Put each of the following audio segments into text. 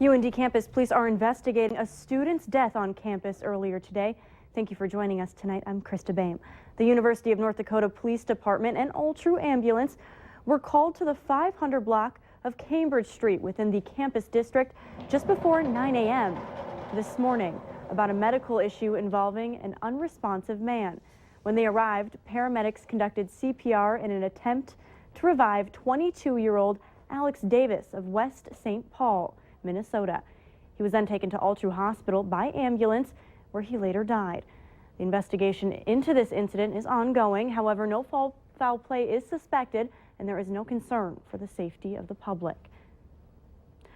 UND campus police are investigating a student's death on campus earlier today. Thank you for joining us tonight. I'm Krista Boehm. The University of North Dakota Police Department and All True Ambulance were called to the 500 block of Cambridge Street within the campus district just before 9 a.m. this morning about a medical issue involving an unresponsive man. When they arrived, paramedics conducted CPR in an attempt to revive 22-year-old Alex Davis of West St. Paul, Minnesota. He was then taken to All True Hospital by ambulance, where he later died. The investigation into this incident is ongoing. However, no foul play is suspected, and there is no concern for the safety of the public.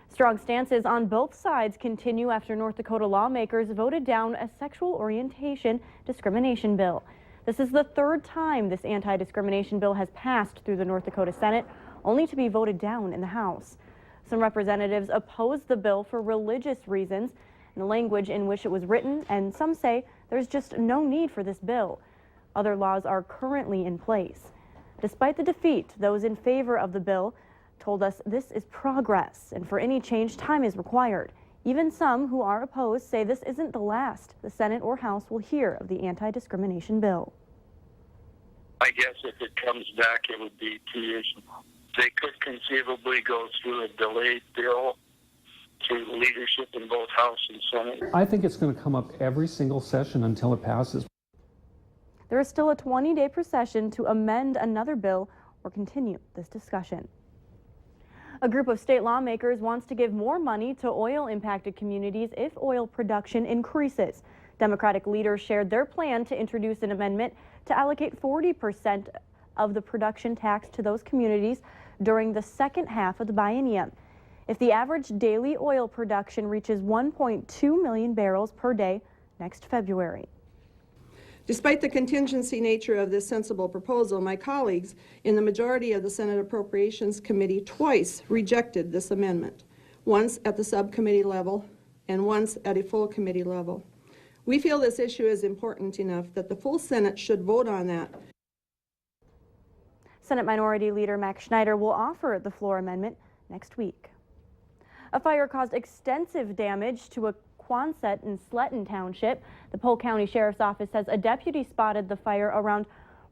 Strong stances on both sides continue after North Dakota lawmakers voted down a sexual orientation discrimination bill. This is the third time this anti-discrimination bill has passed through the North Dakota Senate, only to be voted down in the House. Some representatives opposed the bill for religious reasons and the language in which it was written, and some say there's just no need for this bill. Other laws are currently in place. Despite the defeat, those in favor of the bill told us this is progress, and for any change, time is required. Even some who are opposed say this isn't the last the Senate or House will hear of the anti-discrimination bill. I guess if it comes back, it would be 2 years. They could conceivably go through a delayed bill to leadership in both House and Senate. I think it's going to come up every single session until it passes. There is still a 20-day procession to amend another bill or continue this discussion. A group of state lawmakers wants to give more money to oil-impacted communities if oil production increases. Democratic leaders shared their plan to introduce an amendment to allocate 40% of the production tax to those communities during the second half of the biennium. If the average daily oil production reaches 1.2 million barrels per day next February. Despite the contingency nature of this sensible proposal, my colleagues in the majority of the Senate Appropriations Committee twice rejected this amendment, once at the subcommittee level and once at a full committee level. We feel this issue is important enough that the full Senate should vote on that. Senate Minority Leader Max Schneider will offer the floor amendment next week. A fire caused extensive damage to a Quonset in Sletton Township. The Polk County Sheriff's Office says a deputy spotted the fire around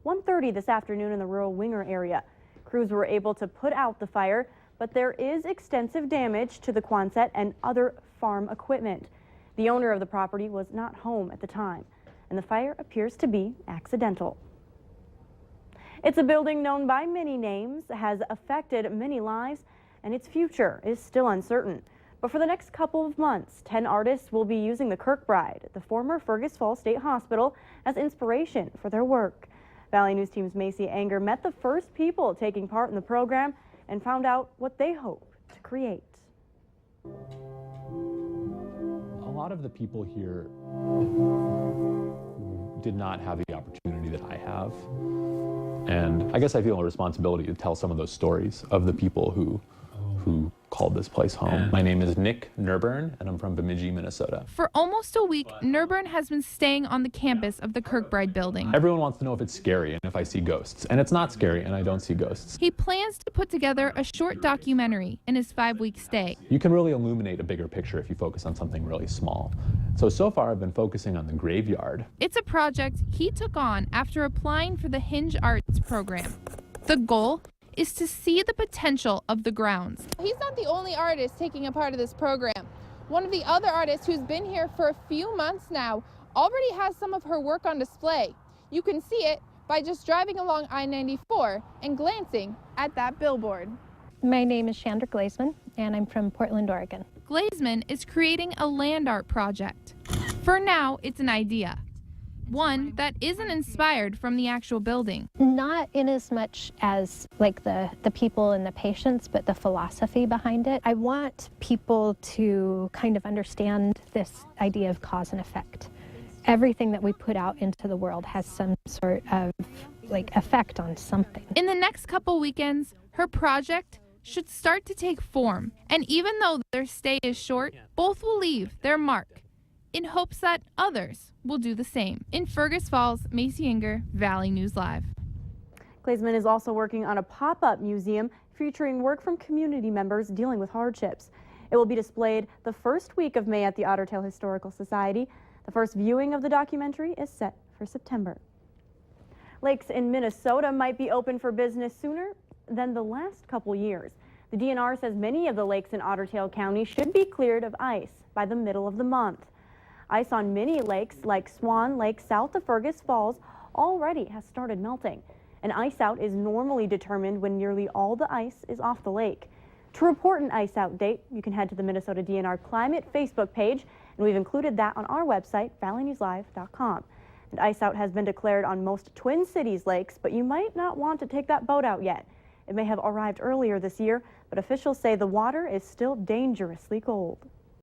1:30 this afternoon in the rural Winger area. Crews were able to put out the fire, but there is extensive damage to the Quonset and other farm equipment. The owner of the property was not home at the time, and the fire appears to be accidental. It's a building known by many names, has affected many lives, and its future is still uncertain. But for the next couple of months, 10 artists will be using the Kirkbride, the former Fergus Falls State Hospital, as inspiration for their work. Valley News Team's Macy Anger met the first people taking part in the program and found out what they hope to create. A lot of the people here did not have the opportunity that I have. And I guess I feel a responsibility to tell some of those stories of the people who called this place home. My name is Nick Nurburn, and I'm from Bemidji, Minnesota. For almost a week, Nurburn has been staying on the campus of the Kirkbride building. Everyone wants to know if it's scary and if I see ghosts. And it's not scary, and I don't see ghosts. He plans to put together a short documentary in his 5-week stay. You can really illuminate a bigger picture if you focus on something really small. So far I've been focusing on the graveyard. It's a project he took on after applying for the Hinge Arts program. The goal is to see the potential of the grounds. He's not the only artist taking a part of this program. One of the other artists who's been here for a few months now already has some of her work on display. You can see it by just driving along I-94 and glancing at that billboard. My name is Chandra Glazeman, and I'm from Portland, Oregon. Glazeman is creating a land art project. For now, it's an idea. One that isn't inspired from the actual building. Not in as much as like the people and the patients, but the philosophy behind it. I want people to kind of understand this idea of cause and effect. Everything that we put out into the world has some sort of like effect on something. In the next couple weekends, her project should start to take form. And even though their stay is short, both will leave their mark in hopes that others will do the same. In Fergus Falls, Macy Inger, Valley News Live. Glazeman is also working on a pop-up museum featuring work from community members dealing with hardships. It will be displayed the first week of May at the Otter Tail Historical Society. The first viewing of the documentary is set for September. Lakes in Minnesota might be open for business sooner than the last couple years. The DNR says many of the lakes in Otter Tail County should be cleared of ice by the middle of the month. Ice on many lakes like Swan Lake south of Fergus Falls already has started melting. An ice out is normally determined when nearly all the ice is off the lake. To report an ice out date, you can head to the Minnesota DNR Climate Facebook page, and we've included that on our website, valleynewslive.com. And ice out has been declared on most Twin Cities lakes, but you might not want to take that boat out yet. It may have arrived earlier this year, but officials say the water is still dangerously cold.